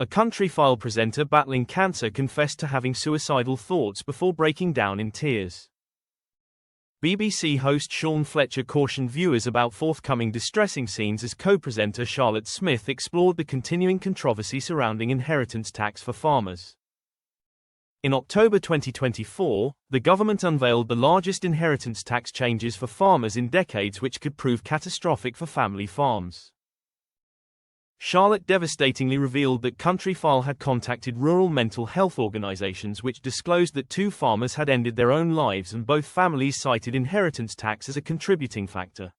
A Countryfile presenter battling cancer confessed to having suicidal thoughts before breaking down in tears. BBC host Sean Fletcher cautioned viewers about forthcoming distressing scenes as co-presenter Charlotte Smith explored the continuing controversy surrounding inheritance tax for farmers. In October 2024, the government unveiled the largest inheritance tax changes for farmers in decades, which could prove catastrophic for family farms. Charlotte devastatingly revealed that Countryfile had contacted rural mental health organizations, which disclosed that 2 farmers had ended their own lives, and both families cited inheritance tax as a contributing factor.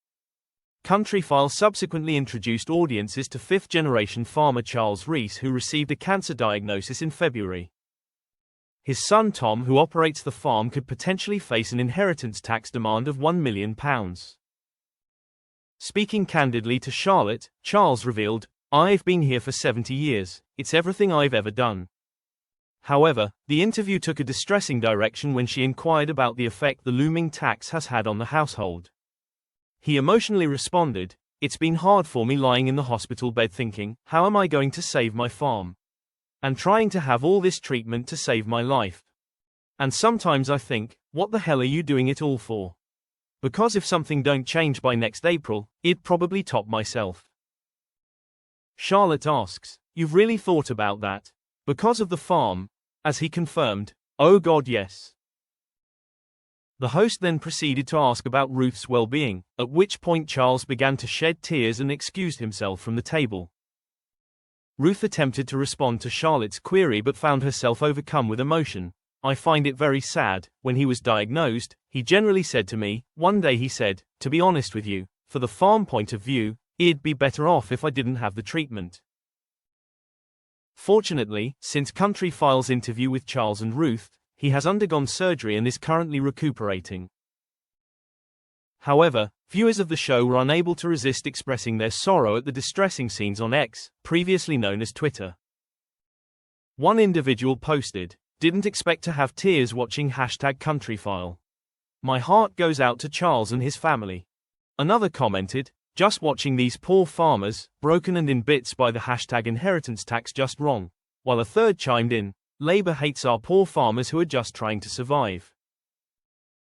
Countryfile subsequently introduced audiences to 5th-generation farmer Charles Rees, who received a cancer diagnosis in February. His son Tom, who operates the farm, could potentially face an inheritance tax demand of £1 million. Speaking candidly to Charlotte, Charles revealed, "I've been here for 70 years, it's everything I've ever done." However, the interview took a distressing direction when she inquired about the effect the looming tax has had on the household. He emotionally responded, "It's been hard for me lying in the hospital bed thinking, how am I going to save my farm? And trying to have all this treatment to save my life. And sometimes I think, what the hell are you doing it all for? Because if something don't change by next April, it'd probably top myself." Charlotte asks, "You've really thought about that? Because of the farm?" As he confirmed, "Oh God, yes." The host then proceeded to ask about Ruth's well-being, at which point Charles began to shed tears and excused himself from the table. Ruth attempted to respond to Charlotte's query but found herself overcome with emotion. "I find it very sad. When he was diagnosed, he generally said to me, one day he said, to be honest with you, for the farm point of view, it'd be better off if I didn't have the treatment." Fortunately, since Countryfile's interview with Charles and Ruth, he has undergone surgery and is currently recuperating. However, viewers of the show were unable to resist expressing their sorrow at the distressing scenes on X, previously known as Twitter. One individual posted, "Didn't expect to have tears watching #Countryfile. My heart goes out to Charles and his family." Another commented, "Just watching these poor farmers, broken and in bits by the #inheritance tax, just wrong." While a third chimed in, "Labour hates our poor farmers who are just trying to survive."